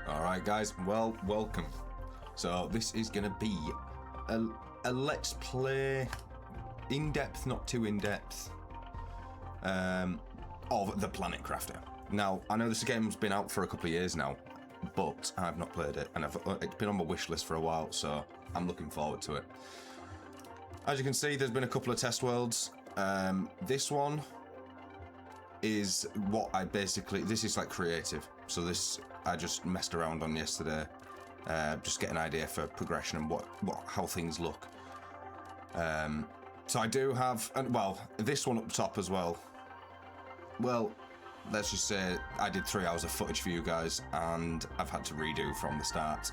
Alright guys, well, welcome. So this is going to be a let's play, in-depth, not too in-depth, of the Planet Crafter. Now, I know this game's been out for a couple of years now, but I've not played it, and it's been on my wish list for a while, so I'm looking forward to it. As you can see, there's been a couple of test worlds. This one is what I basically, this is like creative. So this, I just messed around on yesterday, just get an idea for progression and how things look. So I do have, and well, this one up top as well. Well, let's just say I did 3 hours of footage for you guys, and I've had to redo from the start.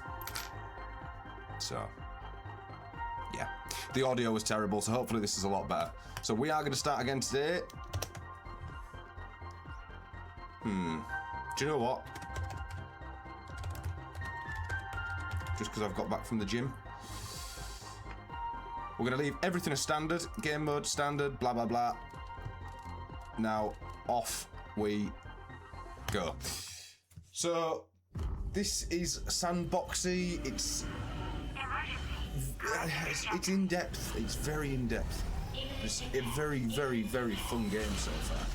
So, yeah. The audio was terrible, so hopefully this is a lot better. So we are going to start again today. Do you know what? Just because I've got back from the gym. We're going to leave everything as standard. Game mode, standard, blah, blah, blah. Now, off we go. So, this is sandboxy. It's in-depth. It's very in-depth. It's a very, very, very fun game so far.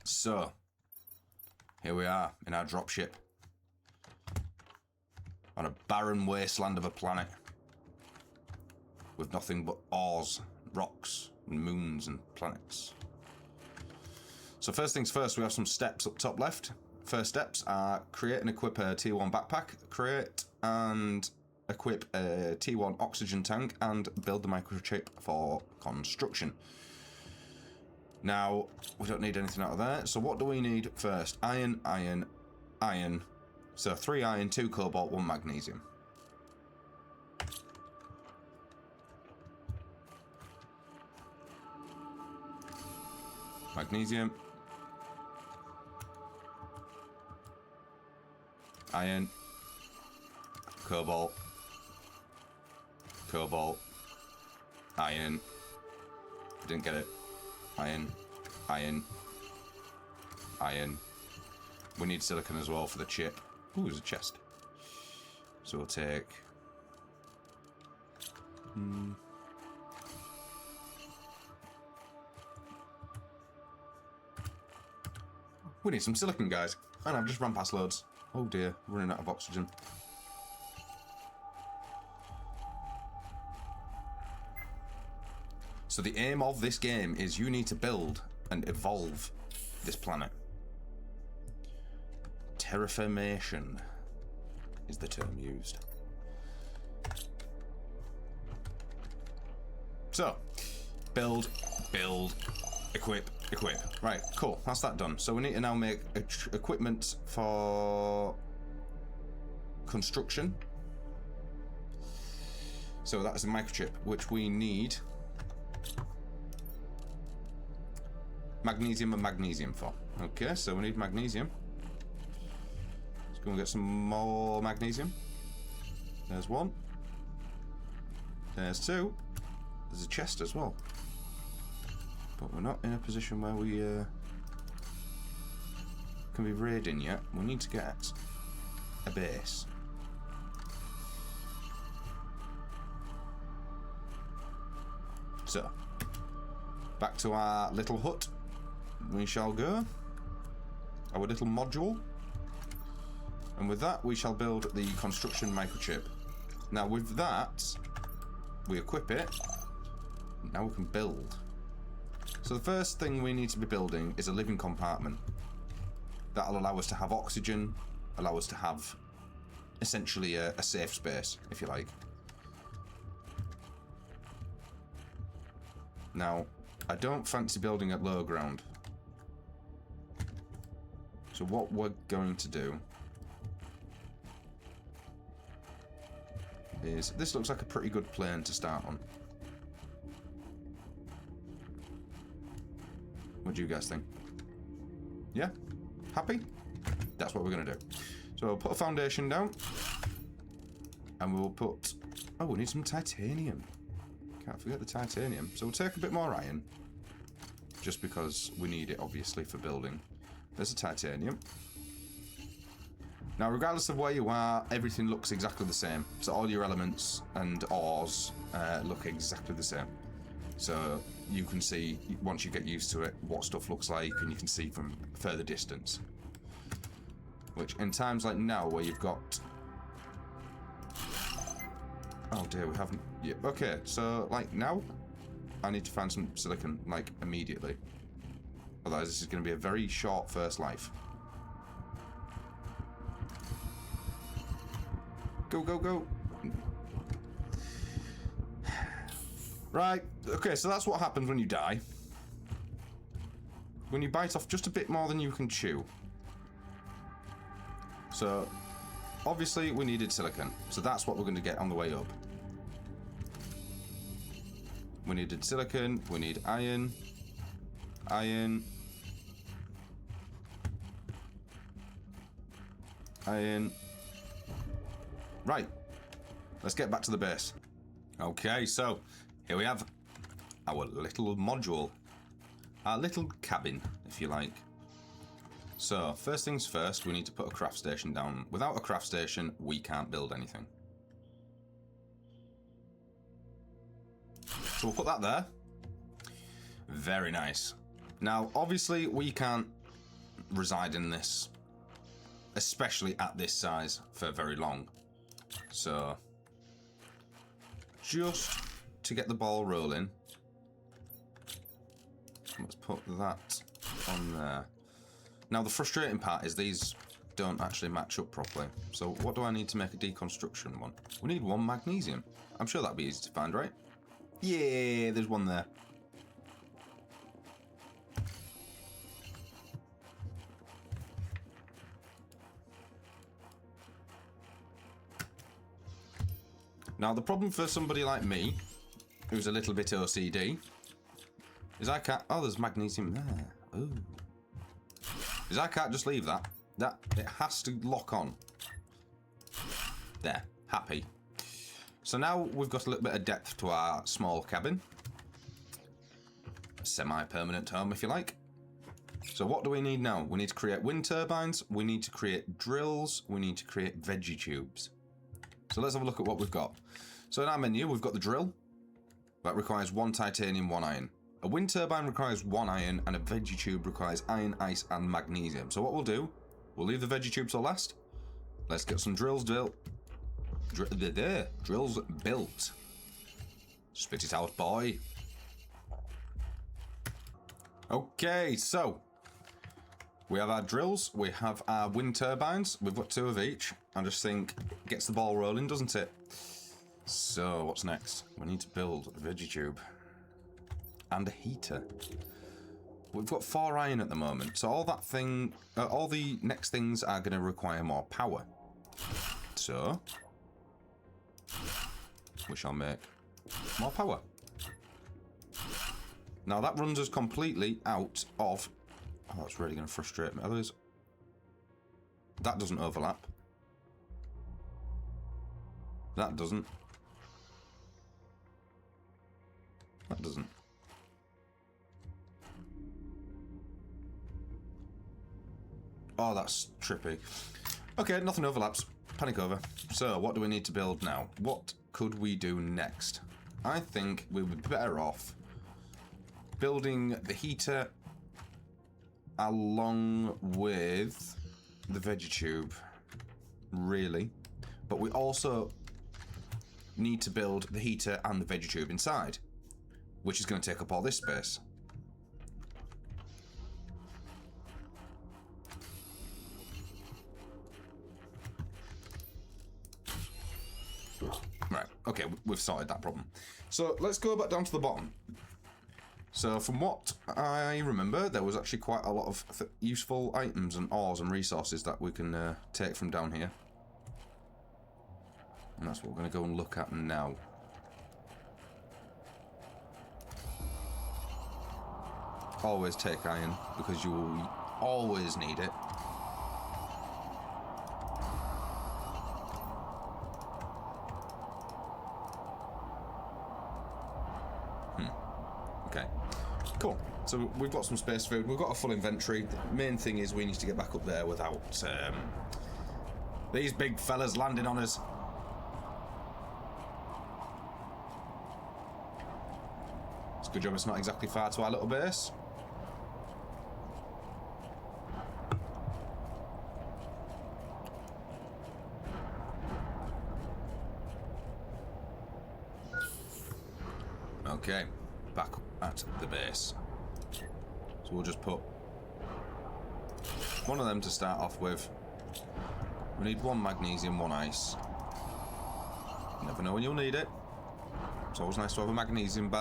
So, here we are in our dropship on a barren wasteland of a planet with nothing but ores, rocks, and moons and planets. So first things first, we have some steps up top left. First steps are create and equip a tier 1 backpack, create and equip a tier 1 oxygen tank, and build the microchip for construction. Now, we don't need anything out of there, so what do we need first? Iron, iron, iron. So 3 iron, 2 cobalt, 1 magnesium. Magnesium. Iron. Cobalt. Cobalt. Iron. Didn't get it. Iron, iron, iron. We need silicon as well for the chip. Ooh, there's a chest. So we'll take... We need some silicon, guys. And I've just run past loads. Oh dear, running out of oxygen. So the aim of this game is you need to build and evolve this planet. Terraformation is the term used. So, build, equip, equip. Right, cool, that's that done. So we need to now make equipment for construction. So that's a microchip, which we need magnesium and magnesium for. Okay, so we need magnesium. Let's go and get some more magnesium. There's 1. There's 2. There's a chest as well. But we're not in a position where we can be raiding yet. We need to get a base. So, back to our little hut. We shall go. Our little module. And with that, we shall build the construction microchip. Now with that, we equip it. Now we can build. So the first thing we need to be building is a living compartment. That'll allow us to have oxygen, allow us to have essentially a safe space, if you like. Now, I don't fancy building at low ground. So what we're going to do is, this looks like a pretty good plane to start on. What do you guys think? Yeah? Happy? That's what we're going to do. So we'll put a foundation down. And we'll put... Oh, we need some titanium. Can't forget the titanium. So we'll take a bit more iron. Just because we need it, obviously, for building. There's a titanium. Now, regardless of where you are, everything looks exactly the same. So all your elements and ores look exactly the same. So you can see, once you get used to it, what stuff looks like, and you can see from further distance. Which, in times like now, where you've got... Oh dear, we haven't... Yeah, okay, so, like, now, I need to find some silicon, like, immediately. Otherwise, this is going to be a very short first life. Go, go, go. Right, okay, so that's what happens when you die. When you bite off just a bit more than you can chew. So, obviously, we needed silicon. So that's what we're going to get on the way up. We needed silicon, we need iron. Iron. Iron. Right. Let's get back to the base. Okay, so here we have our little module. Our little cabin, if you like. So, first things first, we need to put a craft station down. Without a craft station, we can't build anything. So we'll put that there. Very nice. Now, obviously, we can't reside in this, especially at this size, for very long. So, just to get the ball rolling, let's put that on there. Now, the frustrating part is these don't actually match up properly. So, what do I need to make a deconstruction one? We need 1 magnesium. I'm sure that'd be easy to find, right? Yeah, there's one there. Now, the problem for somebody like me, who's a little bit OCD, is I can't... Oh, there's magnesium there. Ooh. Is I can't just leave that. It has to lock on. There. Happy. So now we've got a little bit of depth to our small cabin. A semi-permanent home, if you like. So what do we need now? We need to create wind turbines. We need to create drills. We need to create veggie tubes. So let's have a look at what we've got. So in our menu, we've got the drill. That requires 1 titanium, 1 iron. A wind turbine requires 1 iron, and a veggie tube requires iron, ice, and magnesium. So what we'll do, we'll leave the veggie tubes till last. Let's get some drills built. Drills built. Spit it out, boy. Okay, so we have our drills, we have our wind turbines, we've got 2 of each. I just think it gets the ball rolling, doesn't it? So, what's next? We need to build a veggie tube. And a heater. We've got 4 iron at the moment, so all the next things are going to require more power. So, we shall make more power. Now that runs us completely out of... Oh, that's really going to frustrate me. Others. That doesn't overlap. That doesn't. That doesn't. Oh, that's trippy. Okay, nothing overlaps. Panic over. So, what do we need to build now? What could we do next? I think we would be better off building the heater along with the veggie tube, really. But we also need to build the heater and the veggie tube inside, which is going to take up all this space. Right, okay, we've sorted that problem. So let's go back down to the bottom. So from what I remember, there was actually quite a lot of useful items and ores and resources that we can take from down here. And that's what we're going to go and look at now. Always take iron, because you will always need it. Okay, cool. So we've got some space food. We've got a full inventory. The main thing is we need to get back up there without these big fellas landing on us. It's a good job it's not exactly far to our little base. Okay, back at the base. So we'll just put one of them to start off with. We need one magnesium, one ice. You never know when you'll need it. It's always nice to have a magnesium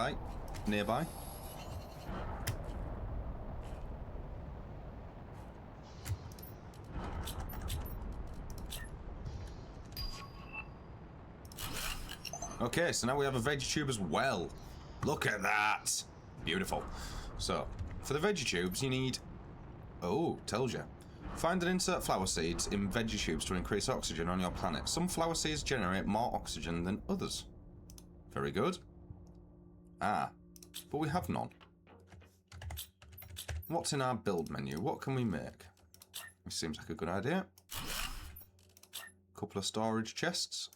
nearby. Okay, so now we have a veggie tube as well. Look at that! Beautiful. So, for the veggie tubes, you need... Oh, tells you. Find and insert flower seeds in veggie tubes to increase oxygen on your planet. Some flower seeds generate more oxygen than others. Very good. Ah, but we have none. What's in our build menu? What can we make? This seems like a good idea. Couple of storage chests.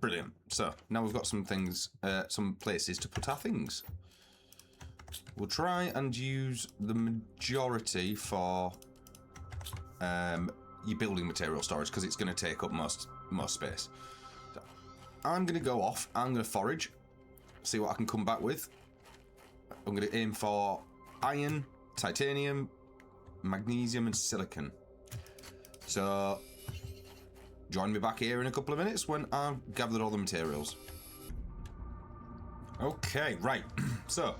Brilliant. So now we've got some things, some places to put our things. We'll try and use the majority for your building material storage because it's going to take up most space. So I'm going to go off. I'm going to forage, see what I can come back with. I'm going to aim for iron, titanium, magnesium, and silicon. So join me back here in a couple of minutes when I've gathered all the materials. Okay, right. So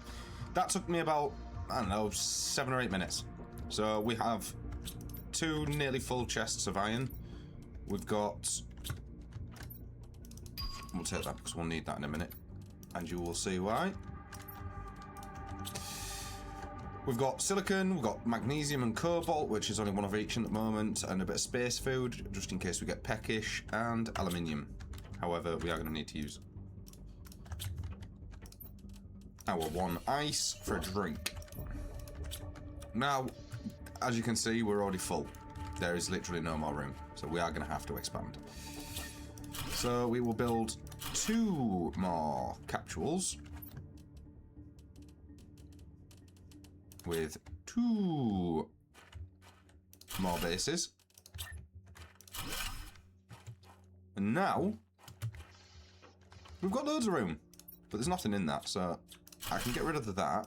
that took me about, I don't know, 7 or 8 minutes. So we have 2 nearly full chests of iron. We've got... We'll take that because we'll need that in a minute. And you will see why. We've got silicon, we've got magnesium and cobalt, which is only one of each at the moment, and a bit of space food, just in case we get peckish, and aluminium. However, we are going to need to use our 1 ice for a drink. Now, as you can see, we're already full. There is literally no more room, so we are going to have to expand. So we will build 2 more capsules with 2 more bases. And now we've got loads of room, but there's nothing in that, so I can get rid of that.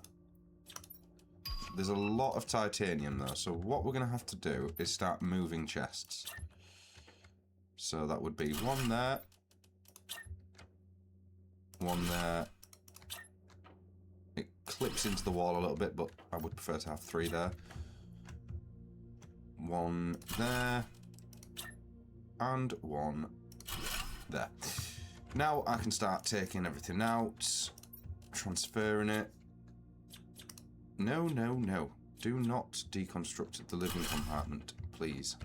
There's a lot of titanium though, so what we're going to have to do is start moving chests. So that would be 1 there, 1 there. It clips into the wall a little bit, but I would prefer to have 3 there. 1 there. And 1 there. Now I can start taking everything out. Transferring it. No, no, no. Do not deconstruct the living compartment, please.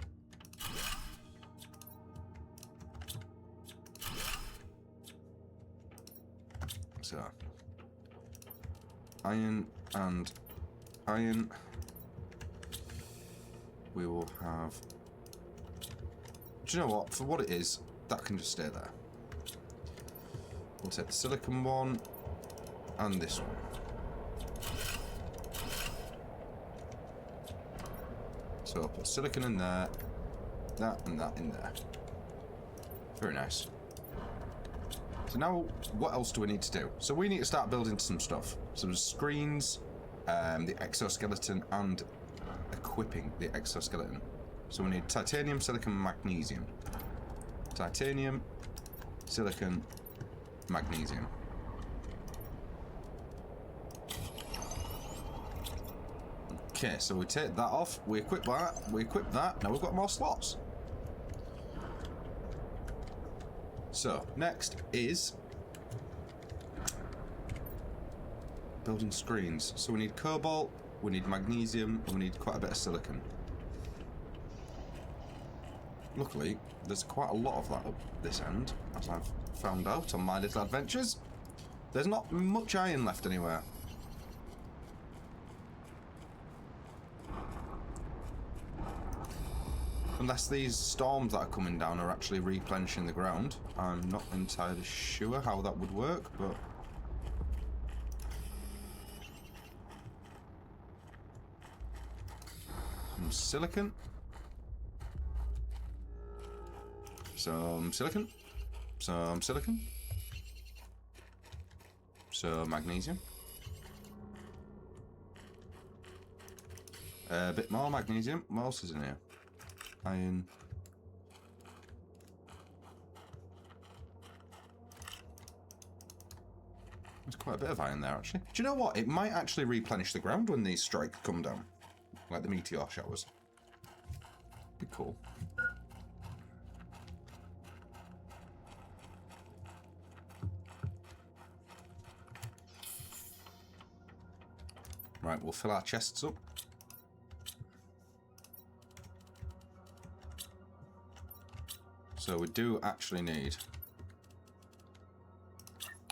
So... iron and iron. We will have... Do you know what? For what it is, that can just stay there. We'll take the silicon one and this one. So I'll put silicon in there, that and that in there. Very nice. So now, what else do we need to do? So we need to start building some stuff. Some screens, the exoskeleton, and equipping the exoskeleton. So we need titanium, silicon, magnesium. Titanium, silicon, magnesium. Okay, so we take that off, we equip that, now we've got more slots. So, next is building screens. So we need cobalt, we need magnesium, and we need quite a bit of silicon. Luckily, there's quite a lot of that up this end, as I've found out on my little adventures. There's not much iron left anywhere. Unless these storms that are coming down are actually replenishing the ground. I'm not entirely sure how that would work, but... some silicon. Some silicon. Some silicon. Some magnesium. A bit more magnesium. What else is in here? Iron. There's quite a bit of iron there, actually. Do you know what? It might actually replenish the ground when these strikes come down. Like the meteor showers. Be cool. Right, we'll fill our chests up. So we do actually need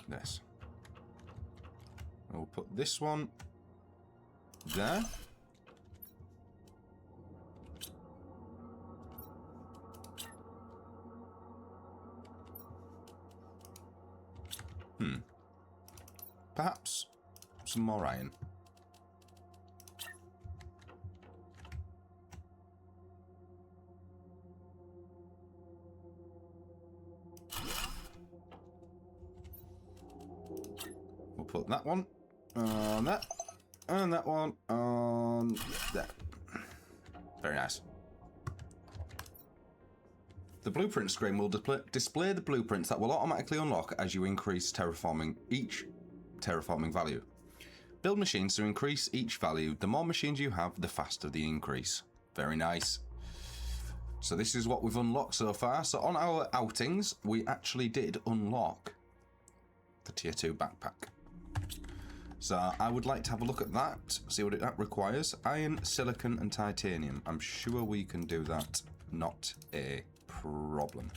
this. We'll put this one there. Perhaps some more iron. We'll put that one on that, and that one on that. Very nice. The blueprint screen will display the blueprints that will automatically unlock as you increase each terraforming value. Build machines to increase each value. The more machines you have, the faster the increase. Very nice. So this is what we've unlocked so far. So on our outings, we actually did unlock the tier 2 backpack. So I would like to have a look at that, see what that requires. Iron, silicon and titanium. I'm sure we can do that. Not a problem.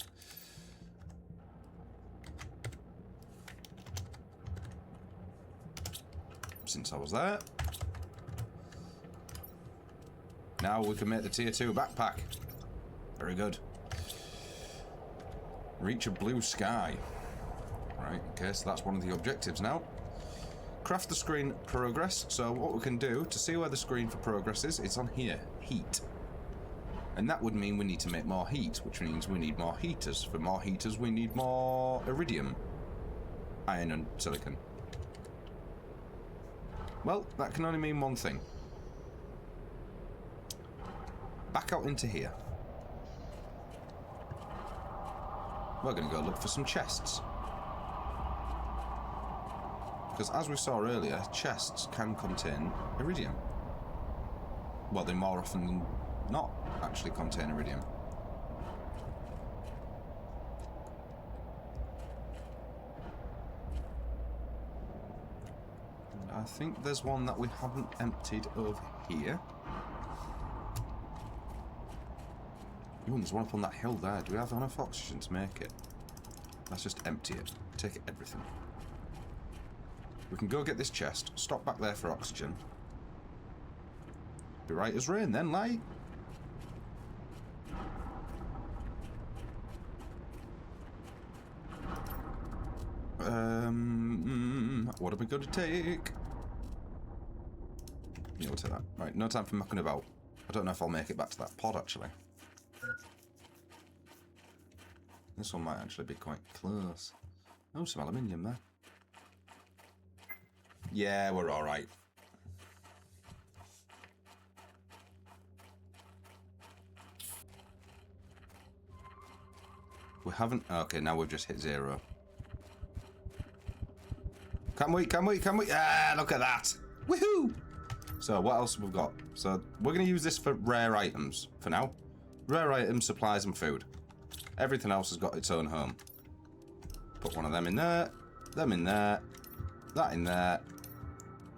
Since I was there. Now we can make the tier 2 backpack. Very good. Reach a blue sky. Right, okay, so that's one of the objectives now. Craft the screen progress. So what we can do to see where the screen for progress is, it's on here, heat. And that would mean we need to make more heat, which means we need more heaters. For more heaters, we need more iridium, iron and silicon. Well, that can only mean one thing. Back out into here. We're going to go look for some chests. Because as we saw earlier, chests can contain iridium. Well, they more often than not actually contain iridium. I think there's one that we haven't emptied over here. Ooh, there's one up on that hill there. Do we have enough oxygen to make it? Let's just empty it. Take everything. We can go get this chest. Stop back there for oxygen. Be right as rain then, like. What are we going to take? Yeah, we'll take that. Right, no time for mucking about. I don't know if I'll make it back to that pod, actually. This one might actually be quite close. Oh, some aluminium there. Yeah, we're alright. We haven't... Okay, now we've just hit 0. Can we? Ah, look at that. Woohoo! So, what else have we got? So, we're going to use this for rare items for now. Rare items, supplies, and food. Everything else has got its own home. Put one of them in there. Them in there. That in there.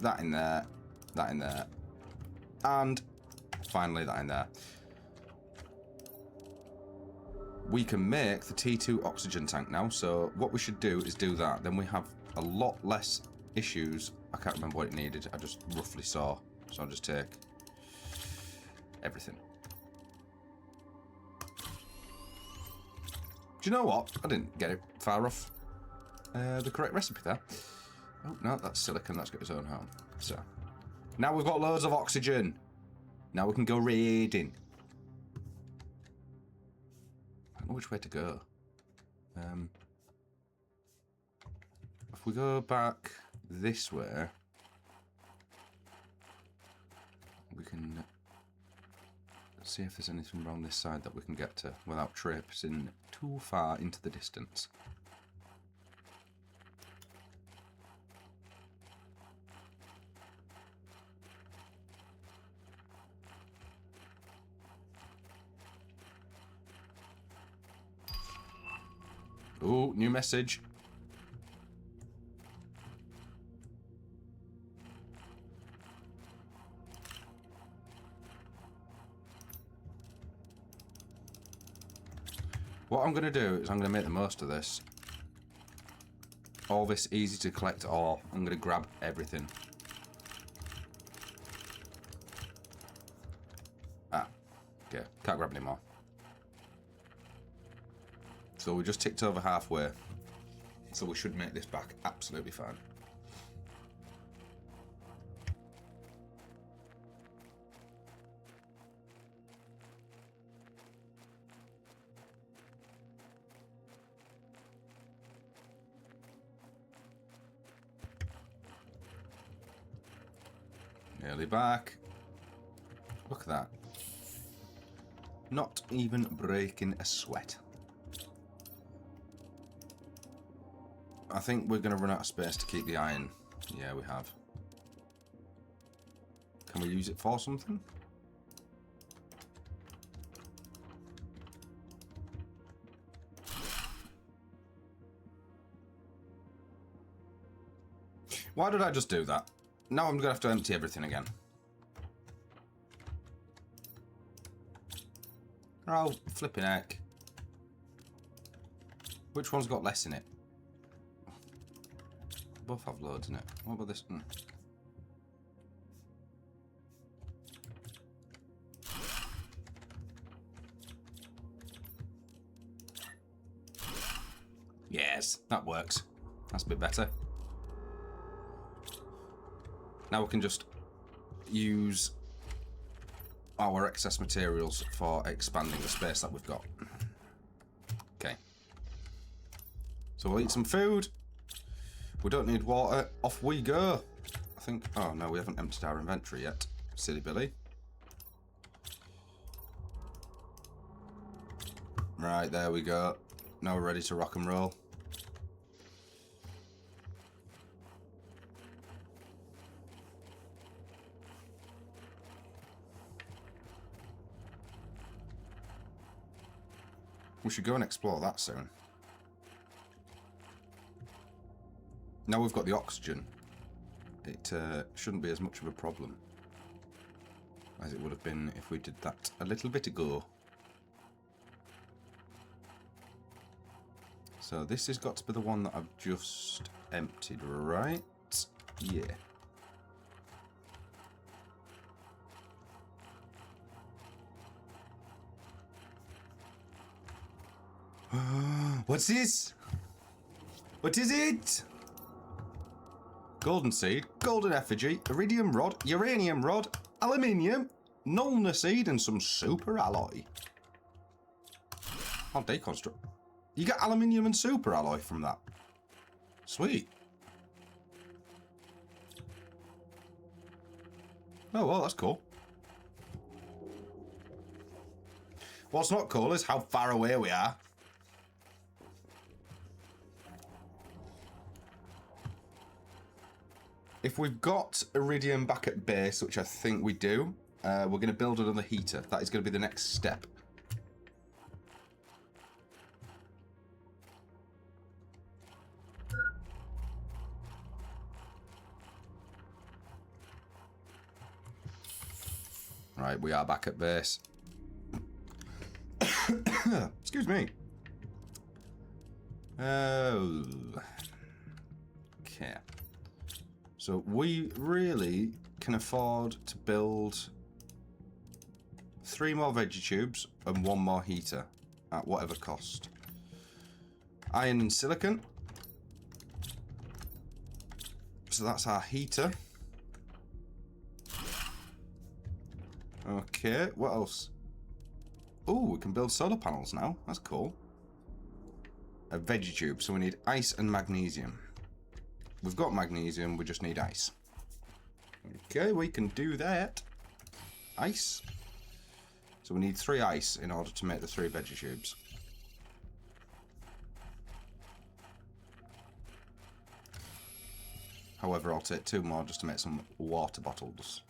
That in there. That in there. And finally that in there. we can make the T2 oxygen tank now. So what we should do is do that. Then we have a lot less issues. I can't remember what it needed. I just roughly saw. So I'll just take everything. Do you know what? I didn't get it far off the correct recipe there. Oh, no, that's silicon. That's got its own home. So, now we've got loads of oxygen. Now we can go raiding. I don't know which way to go. If we go back this way, we can see if there's anything around this side that we can get to without traipsing too far into the distance. Oh, new message. What I'm going to do is I'm going to make the most of this. All this easy to collect ore. I'm going to grab everything. Ah, okay. Can't grab any more. So we just ticked over halfway. So we should make this back absolutely fine. Nearly back. Look at that. Not even breaking a sweat. I think we're going to run out of space to keep the iron. Yeah, we have. Can we use it for something? Why did I just do that? Now I'm going to have to empty everything again. Oh, flipping heck. Which one's got less in it? Both have loads in it. What about this? Yes, that works. That's a bit better. Now we can just use our excess materials for expanding the space that we've got. Okay. So we'll eat some food. We don't need water. Off we go. I think... Oh, no, we haven't emptied our inventory yet. Silly Billy. Right, there we go. Now we're ready to rock and roll. We should go and explore that soon. Now we've got the oxygen, it shouldn't be as much of a problem as it would have been if we did that a little bit ago. So this has got to be the one that I've just emptied, right? Yeah. What's this? What is it? Golden seed, golden effigy, iridium rod, uranium rod, aluminium, Nulna seed, and some super alloy. I'll deconstruct. You get aluminium and super alloy from that. Sweet. Oh, well, that's cool. What's not cool is how far away we are. If we've got iridium back at base, which I think we do, we're going to build another heater. That is going to be the next step. Right, we are back at base. Excuse me. Okay. So we really can afford to build 3 more veggie tubes and 1 more heater at whatever cost. Iron and silicon. So that's our heater. Okay, what else? Oh, we can build solar panels now. That's cool. A veggie tube, so we need ice and magnesium. We've got magnesium, we just need ice. Okay, we can do that. Ice. So we need 3 ice in order to make the 3 veggie tubes. However, I'll take 2 more just to make some water bottles.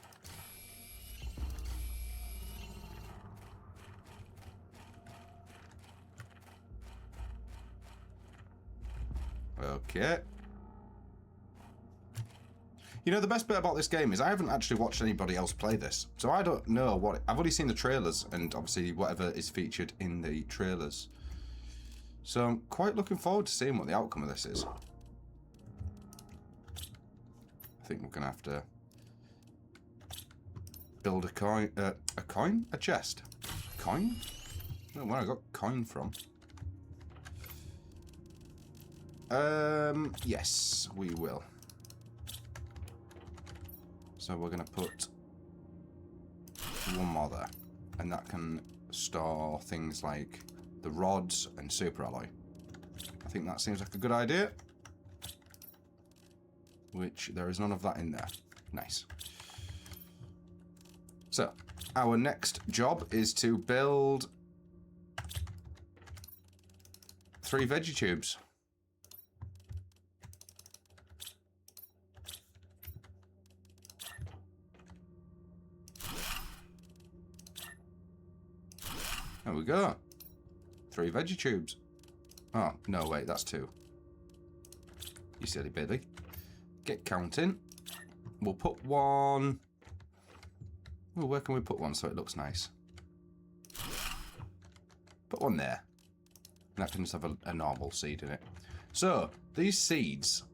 Okay. You know, the best bit about this game is I haven't actually watched anybody else play this. So I don't know what... I've only seen the trailers and obviously whatever is featured in the trailers. So I'm quite looking forward to seeing what the outcome of this is. I think we're going to have to build a coin... a coin? A chest. Coin? I don't know where I got coin from. Yes, we will. So we're going to put 1 more there. And that can store things like the rods and super alloy. I think that seems like a good idea. Which there is none of that in there. Nice. So, our next job is to build 3 veggie tubes. There we go. 3 veggie tubes. Oh, no, wait, that's 2. You silly baby. Get counting. We'll put 1... Oh, where can we put 1 so it looks nice? Put 1 there. And that can just have a normal seed in it. So, these seeds,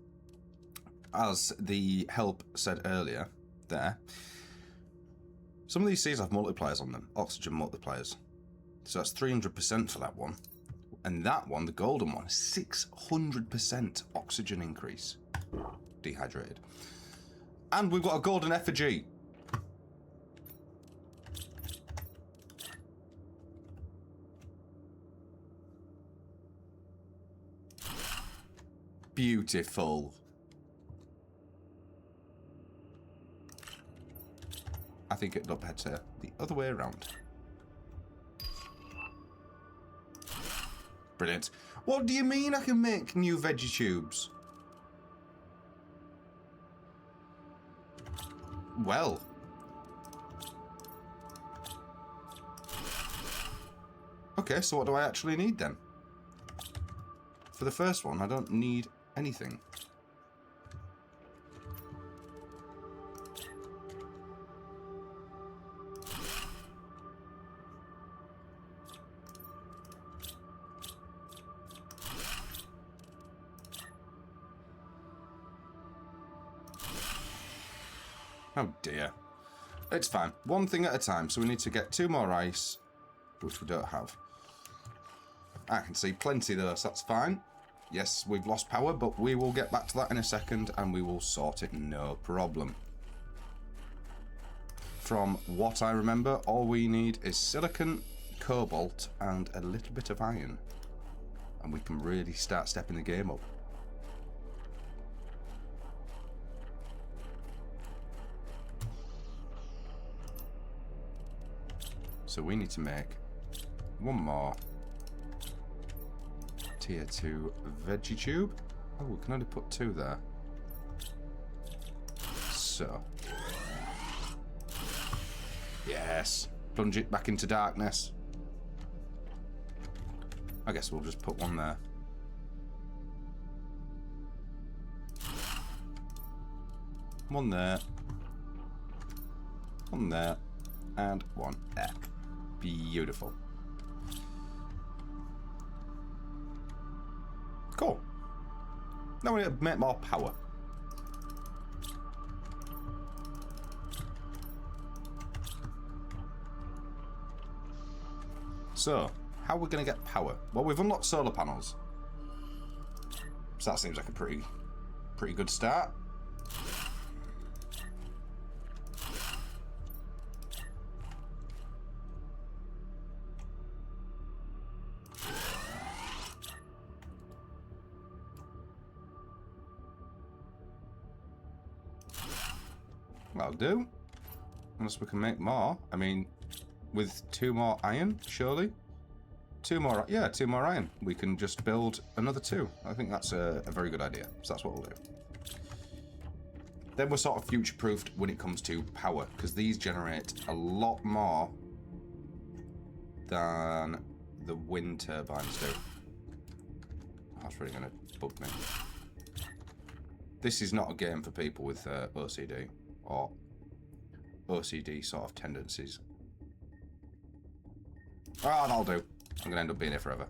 as the help said earlier, there, some of these seeds have multipliers on them. Oxygen multipliers. So that's 300% for that one. And that one, the golden one, 600% oxygen increase. Dehydrated. And we've got a golden effigy. Beautiful. I think it'd look better the other way around. Brilliant. What do you mean I can make new veggie tubes? Well. Okay, so what do I actually need then? For the first one, I don't need anything. Oh dear. It's fine. 1 thing at a time. So we need to get 2 more ice, which we don't have. I can see plenty there, so that's fine. Yes, we've lost power, but we will get back to that in a second and we will sort it, no problem. From what I remember, all we need is silicon, cobalt, and a little bit of iron. And we can really start stepping the game up. So we need to make 1 more tier 2 veggie tube. Oh, we can only put 2 there. So. Yes. Plunge it back into darkness. I guess we'll just put 1 there. One there. 1 there. And 1 there. Beautiful. Now we need to make more power. So, how are we going to get power? Well, we've unlocked solar panels. So that seems like a pretty good start. That'll do. Unless we can make more. I mean, with 2 more iron, surely? 2 more, yeah, 2 more iron. We can just build another 2. I think that's a very good idea. So that's what we'll do. Then we're sort of future-proofed when it comes to power, because these generate a lot more than the wind turbines do. That's really going to bug me. This is not a game for people with OCD or OCD sort of tendencies. Ah, that'll do. I'm going to end up being here forever.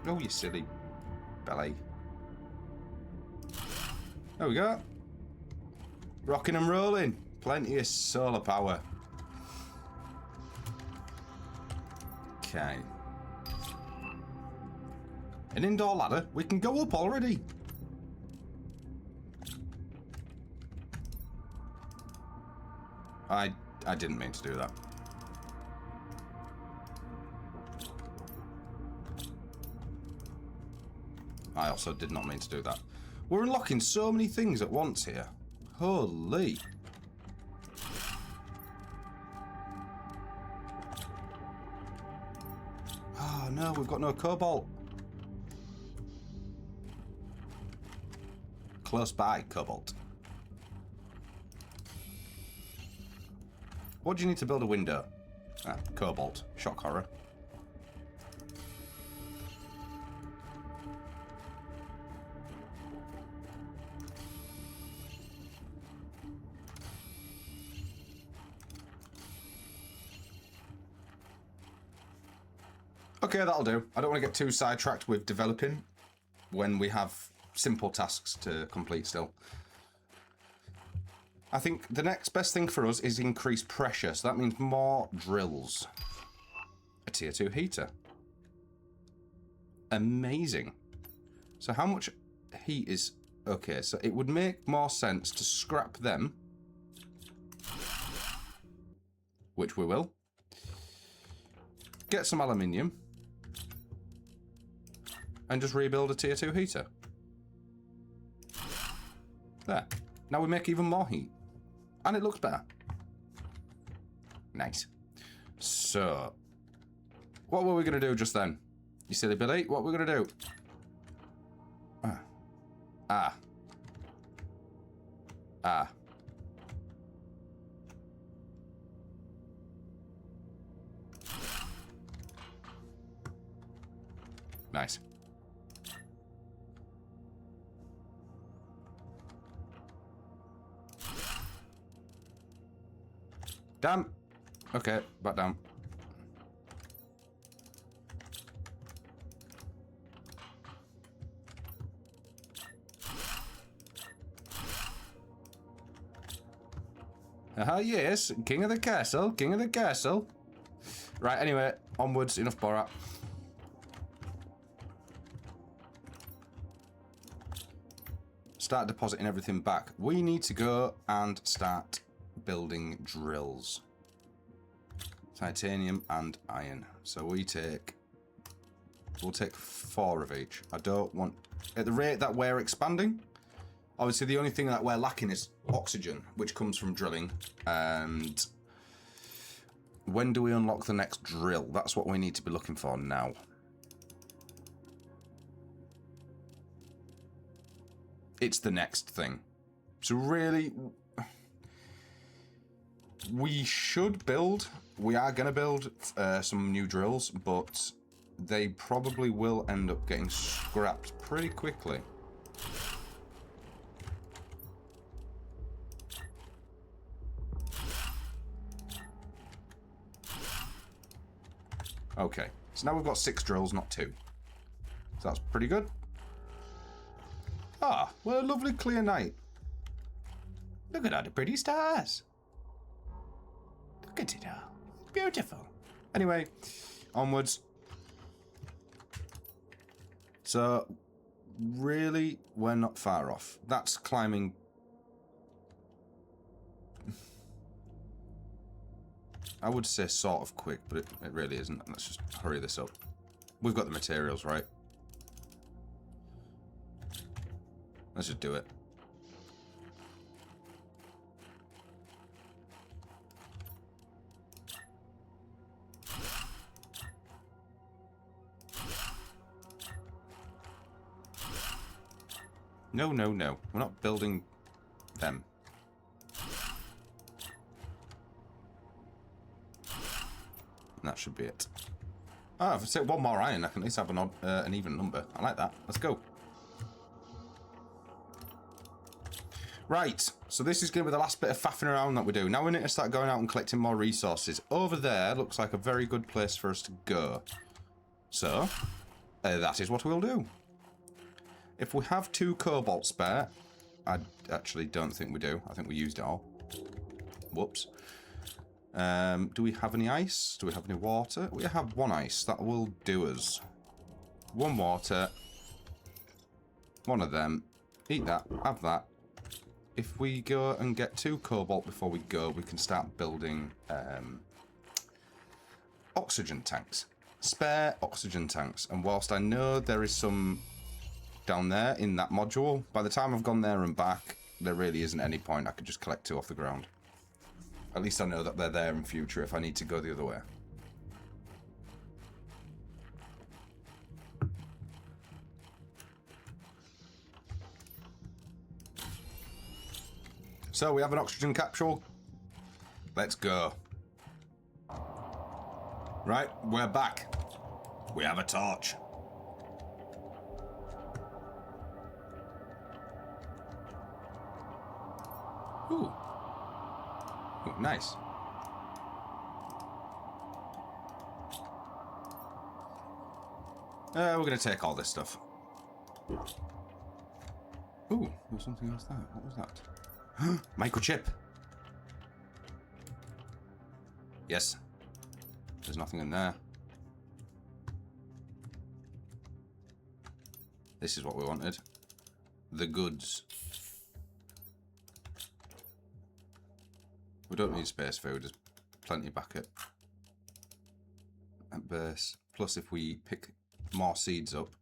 Oh, you silly belly. There we go. Rocking and rolling. Plenty of solar power. Okay. An indoor ladder. We can go up already. I didn't mean to do that. I also did not mean to do that. We're unlocking so many things at once here. Holy. Oh no, we've got no cobalt. Close by cobalt. What do you need to build a window? Ah, cobalt. Shock horror. Okay, that'll do. I don't want to get too sidetracked with developing when we have simple tasks to complete still. I think the next best thing for us is increase pressure, so that means more drills. A tier 2 heater. Amazing. So how much heat is... Okay, so it would make more sense to scrap them. Which we will. Get some aluminium. And just rebuild a tier 2 heater. There. Now we make even more heat. And it looks better. Nice. So, what were we going to do just then? You silly Billy, what were we going to do? Nice. Damn. Okay, back down. Yes, king of the castle, king of the castle. Right, anyway, onwards, enough Borat. Start depositing everything back. We need to go and start building drills. Titanium and iron. So we'll take 4 of each. I don't want, at the rate that we're expanding, obviously the only thing that we're lacking is oxygen, which comes from drilling. And when do we unlock the next drill? That's what we need to be looking for now. It's the next thing. So really, we should build, we are going to build some new drills, but they probably will end up getting scrapped pretty quickly. Okay, So now we've got 6 drills, not 2. So that's pretty good. Ah, what a lovely clear night. Look at all the pretty stars. Look at it all. Beautiful. Anyway, onwards. So, really, we're not far off. That's climbing. I would say sort of quick, but it really isn't. Let's just hurry this up. We've got the materials, right? Let's just do it. No, no, no. We're not building them. And that should be it. Oh, if I say one more iron, I can at least have an even number. I like that. Let's go. Right, so this is going to be the last bit of faffing around that we do. Now we need to start going out and collecting more resources. Over there looks like a very good place for us to go. So, that is what we'll do. If we have 2 cobalt spare, I actually don't think we do. I think we used it all. Whoops. Do we have any ice? Do we have any water? We have 1 ice. That will do us. 1 water. 1 of them. Eat that. Have that. If we go and get 2 cobalt before we go, we can start building oxygen tanks. Spare oxygen tanks. And whilst I know there is some down there in that module, by the time I've gone there and back, there really isn't any point. I could just collect 2 off the ground. At least I know that they're there in future if I need to go the other way. So we have an oxygen capsule. Let's go. Right, we're back. We have a torch. Ooh. Ooh, nice. We're going to take all this stuff. Ooh, there's something else there. What was that? Microchip. Yes. There's nothing in there. This is what we wanted. The goods. We don't need space food. There's plenty back at base. Plus, if we pick more seeds up,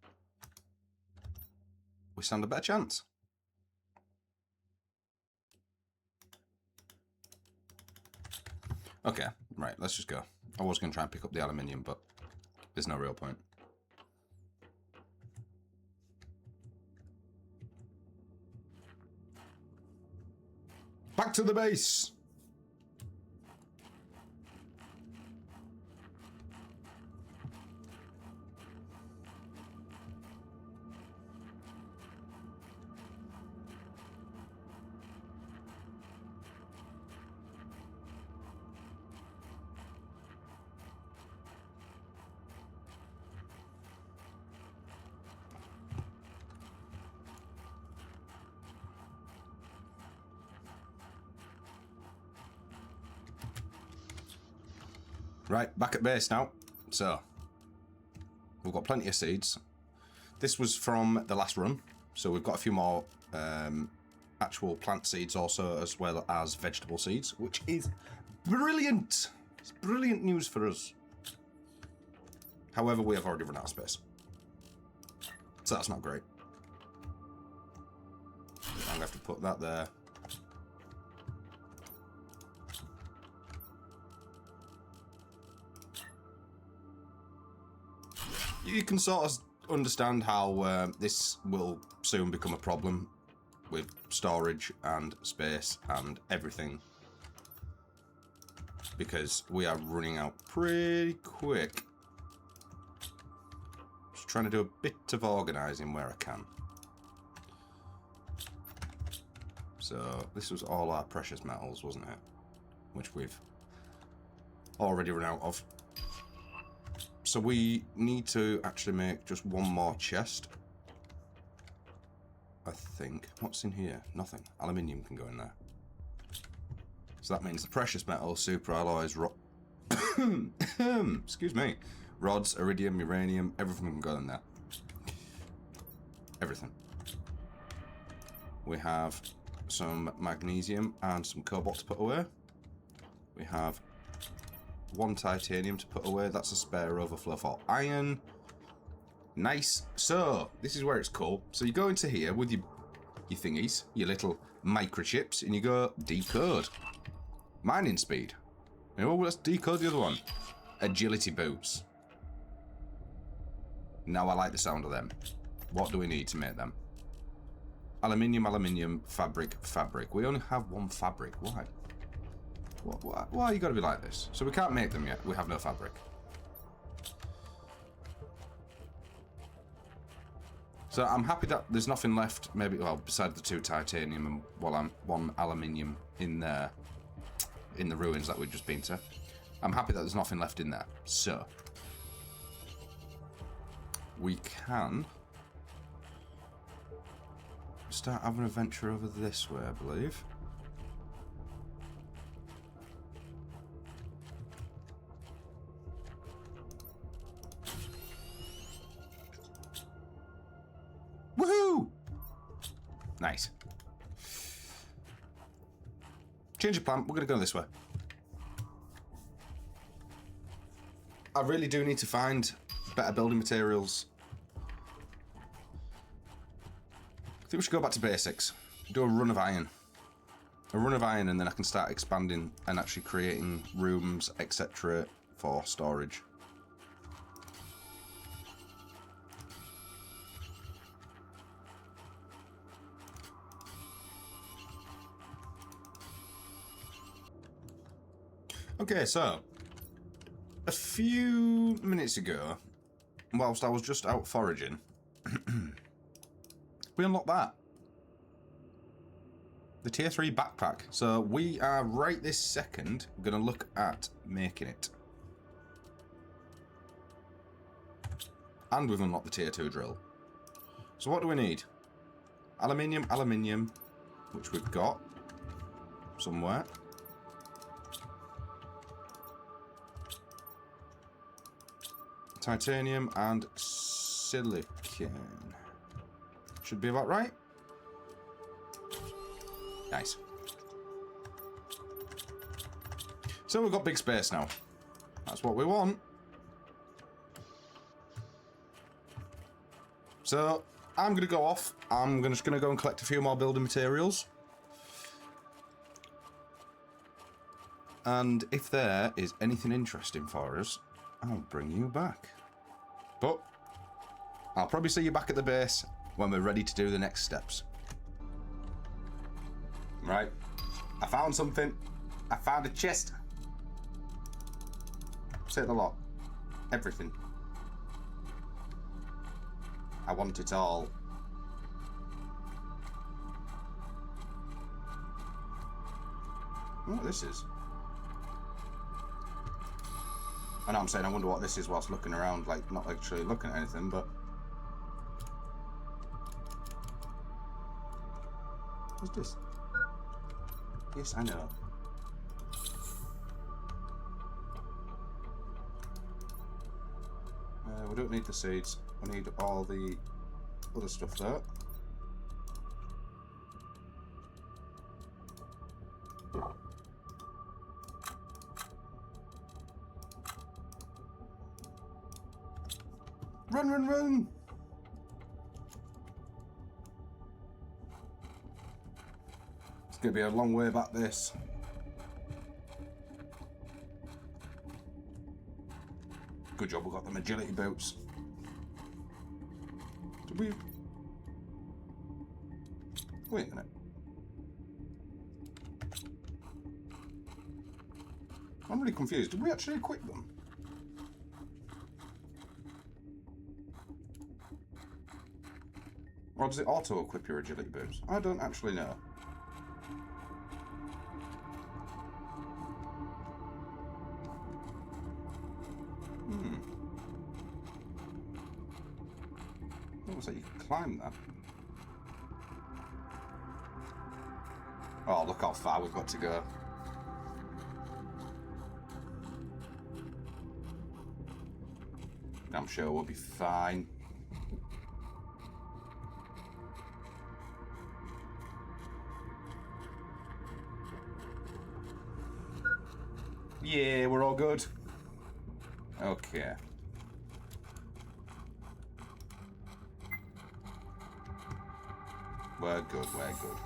we stand a better chance. Okay, right, let's just go. I was going to try and pick up the aluminium, but there's no real point. Back to the base! Right, back at base now. So, we've got plenty of seeds. This was from the last run, so we've got a few more actual plant seeds also, as well as vegetable seeds, which is brilliant. It's brilliant news for us. However, we have already run out of space. So that's not great. I'm going to have to put that there. You can sort of understand how this will soon become a problem with storage and space and everything, because we are running out pretty quick. Just trying to do a bit of organising where I can. So this was all our precious metals, wasn't it? Which we've already run out of. So we need to actually make just one more chest. I think. What's in here? Nothing. Aluminium can go in there. So that means the precious metals, super alloys, excuse me, rods, iridium, uranium, everything can go in there. Everything. We have some magnesium and some cobalt to put away. We have one titanium to put away. That's a spare overflow for iron. Nice. So, this is where it's cool. So you go into here with your thingies, your little microchips, and you go decode. Mining speed. You know, let's decode the other one. Agility boots. Now I like the sound of them. What do we need to make them? Aluminium, aluminium, fabric, fabric. We only have one fabric. Why? Why you gotta be like this? So we can't make them yet. We have no fabric. So I'm happy that there's nothing left, maybe, well, besides the 2 titanium and one aluminium in there, in the ruins that we've just been to. I'm happy that there's nothing left in there. So we can start having an adventure over this way, I believe. Woohoo! Nice. Change of plan. We're going to go this way. I really do need to find better building materials. I think we should go back to basics. Do a run of iron. A run of iron, and then I can start expanding and actually creating rooms, etc. for storage. Okay, so a few minutes ago, whilst I was just out foraging, we unlocked that. The tier 3 backpack. So we are right this second going to look at making it. And we've unlocked the tier 2 drill. So what do we need? Aluminium, aluminium, which we've got somewhere. Titanium and silicon. Should be about right. Nice. So we've got big space now. That's what we want. So I'm going to go off. I'm just going to go and collect a few more building materials. And if there is anything interesting for us, I'll bring you back. But I'll probably see you back at the base when we're ready to do the next steps. Right. I found something. I found a chest. Take the lot. Everything. I want it all. I wonder what this is. I know I'm saying I wonder what this is whilst looking around, like not actually looking at anything, but... What's this? Yes, I know. We don't need the seeds. We need all the other stuff there. Run, run, run! It's going to be a long way back this. Good job we got them agility boots. Did we... Wait a minute. I'm really confused. Did we actually equip them? Or does it auto-equip your agility boots? I don't actually know. climb that. Oh, look how far we've got to go. I'm sure we'll be fine. Yeah, we're all good. Okay. We're good, we're good.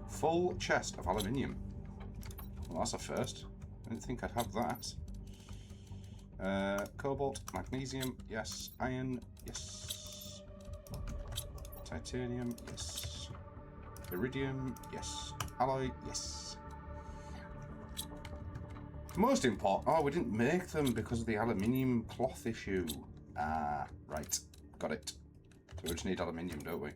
Full chest of aluminium. Well, that's a first. I didn't think I'd have that. Cobalt, magnesium, yes. Iron, yes. Titanium, yes. Iridium, yes. Alloy, yes. Most important... Oh, we didn't make them because of the aluminium cloth issue. Ah, right. Got it. So we just need aluminium, don't we?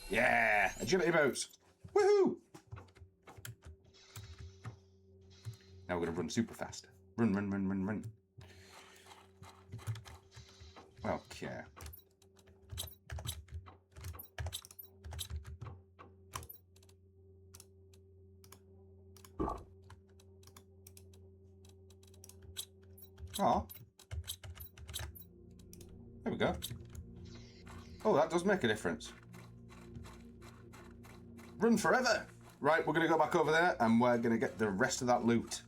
Yeah! Agility boots! Woohoo! Now we're going to run super fast. Run, run, run, run, run. Okay. Oh. There we go. Oh, that does make a difference. Run forever! Right, we're going to go back over there and we're going to get the rest of that loot.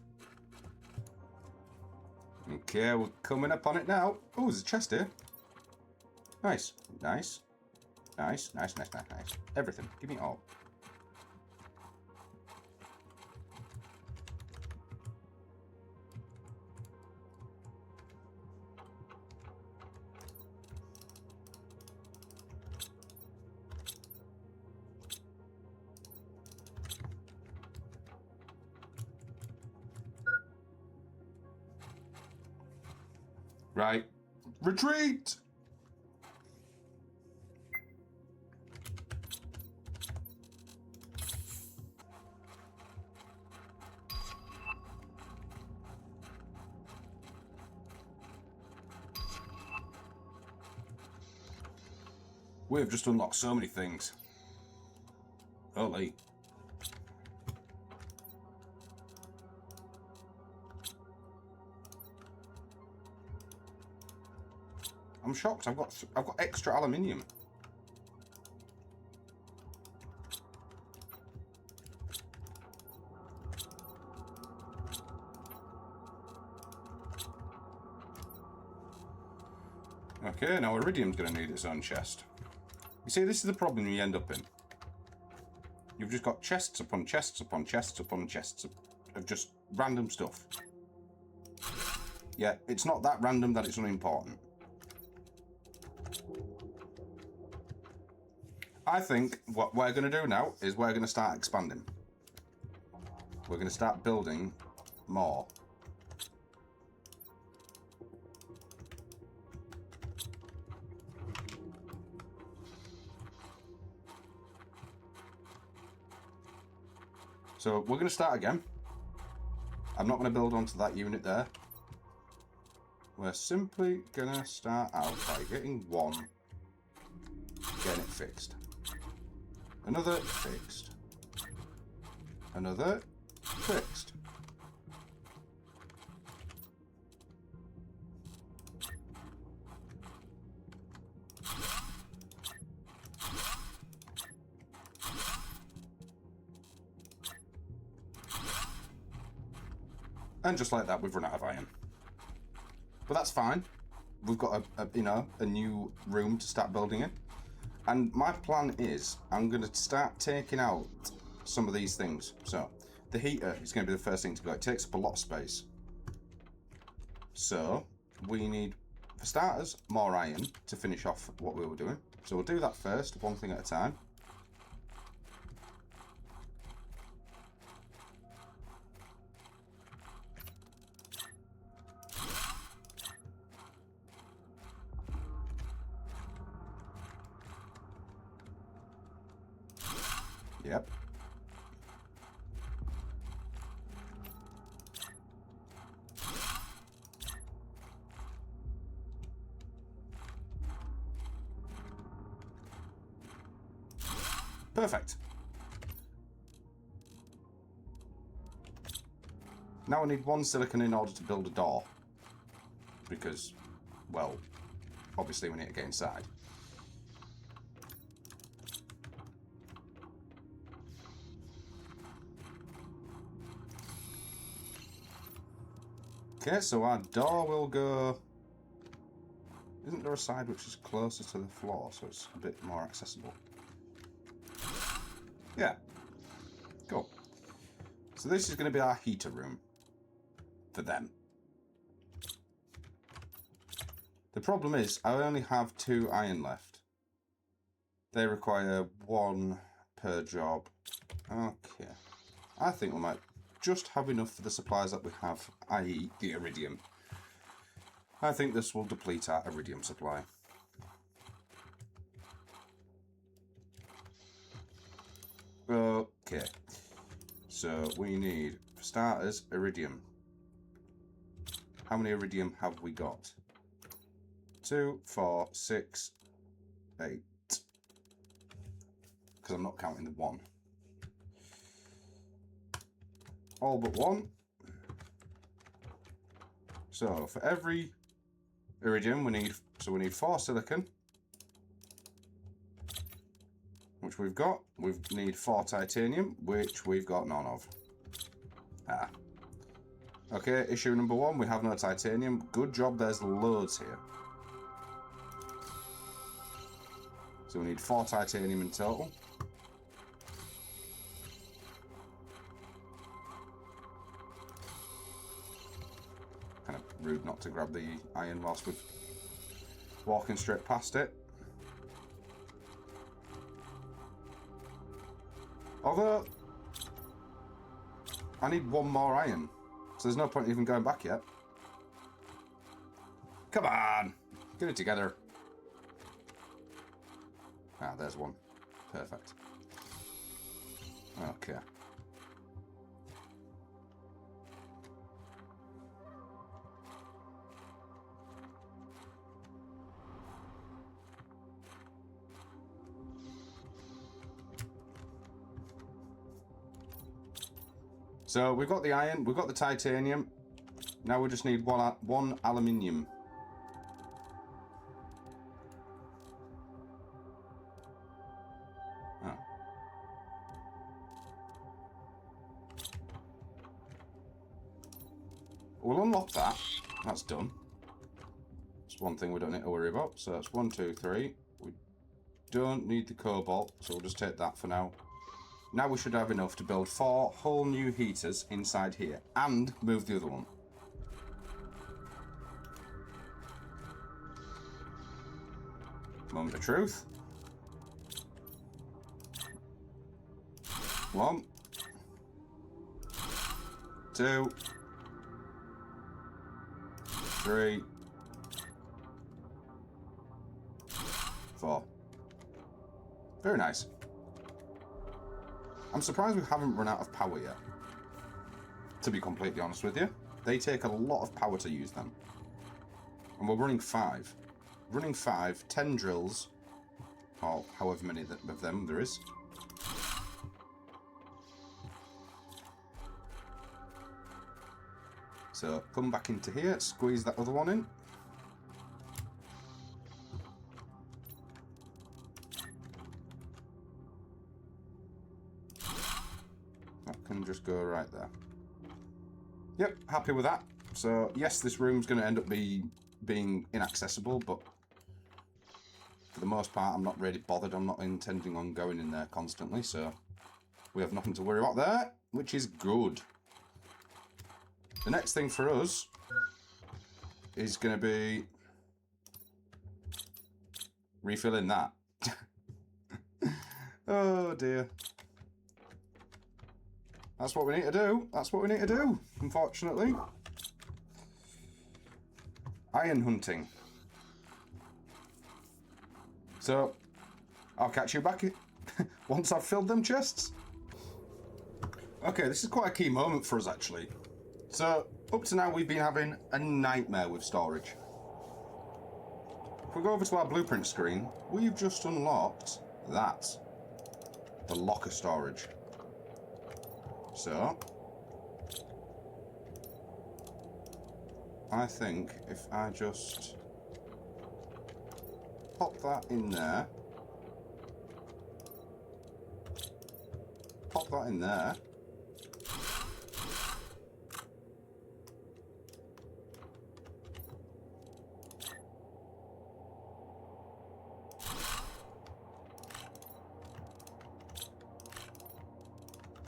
Okay, we're coming up on it now. Oh, there's a chest here. Nice. Nice. Nice, nice, nice, nice, nice. Everything. Give me it all. Right. Retreat! We've just unlocked so many things. Holy. I'm shocked. I've got extra aluminium. Okay, now iridium's going to need its own chest. You see, this is the problem you end up in. You've just got chests upon chests upon chests upon chests of just random stuff. Yeah, it's not that random that it's unimportant. I think what we're going to do now is we're going to start expanding. We're going to start building more. So we're going to start again. I'm not going to build onto that unit there. We're simply going to start out by getting one, getting it fixed. Another fixed. Another fixed. And just like that, we've run out of iron. But that's fine. We've got a new room to start building in. And my plan is I'm going to start taking out some of these things. So the heater is going to be the first thing to go. It takes up a lot of space. So we need, for starters, more iron to finish off what we were doing. So we'll do that first, one thing at a time. Yep. Perfect. Now I need 1 silicon in order to build a door. Because, well, obviously we need to get inside. Okay, so our door will go... Isn't there a side which is closer to the floor, so it's a bit more accessible? Yeah. Cool. So this is going to be our heater room. For them. The problem is, I only have 2 iron left. They require 1 per job. Okay. I think we might just have enough for the supplies that we have, i.e. the iridium. I think this will deplete our iridium supply. Okay. So we need, for starters, iridium. How many iridium have we got? 2, 4, 6, 8. Because I'm not counting the 1. All but 1. So for every iridium we need 4 silicon. Which we've got. We need 4 titanium, which we've got none of. Ah. Okay, issue number 1, we have no titanium. Good job, there's loads here. So we need 4 titanium in total. Kind of rude not to grab the iron whilst we're walking straight past it. Although, I need 1 more iron. So there's no point even going back yet. Come on! Get it together. Ah, there's 1. Perfect. Okay. So we've got the iron, we've got the titanium. Now we just need one aluminium. Oh. We'll unlock that. That's done. It's one thing we don't need to worry about. So that's 1, 2, 3. We don't need the cobalt, so we'll just take that for now. Now we should have enough to build 4 whole new heaters inside here and move the other one. Moment of truth. 1, 2, 3, 4. Very nice. I'm surprised we haven't run out of power yet. To be completely honest with you. They take a lot of power to use them. And we're running 5. Running 5, 10 drills, or however many of them there is. So come back into here, squeeze that other one in. That can just go right there. Yep, happy with that. So yes, this room's going to end up being inaccessible, but for the most part I'm not really bothered. I'm not intending on going in there constantly, so we have nothing to worry about there, which is good. The next thing for us is going to be refilling that. Oh dear. That's what we need to do. That's what we need to do, unfortunately. Iron hunting. So, I'll catch you back once I've filled them chests. Okay, this is quite a key moment for us, actually. So, up to now we've been having a nightmare with storage. If we go over to our blueprint screen, we've just unlocked that. the locker storage. So I think if I just pop that in there, pop that in there,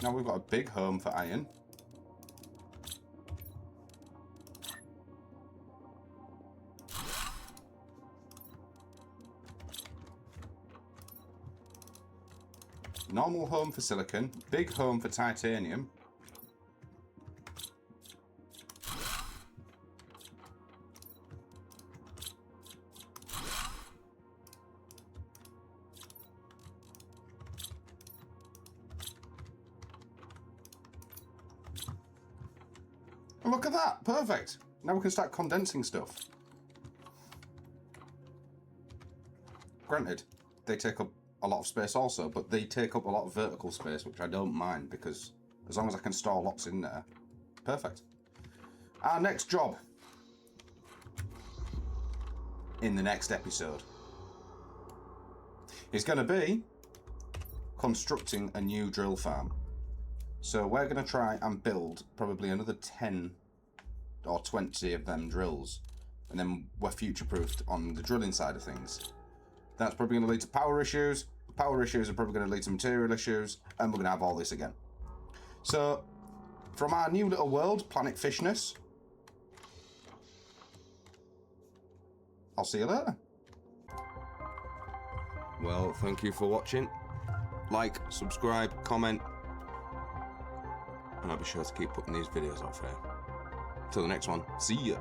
now we've got a big home for iron. Normal home for silicon, big home for titanium. And look at that, perfect. Now we can start condensing stuff. Granted, they take up a lot of space also, but they take up a lot of vertical space, which I don't mind, because as long as I can store lots in there, perfect. Our next job in the next episode is going to be constructing a new drill farm. So we're going to try and build probably another 10 or 20 of them drills, and then we're future-proofed on the drilling side of things. That's probably going to lead to power issues. Power issues are probably going to lead to material issues, and we're going to have all this again. So, from our new little world, Planet Fishness, I'll see you later. Well, thank you for watching. Like, subscribe, comment, and I'll be sure to keep putting these videos out there. Till the next one, see ya.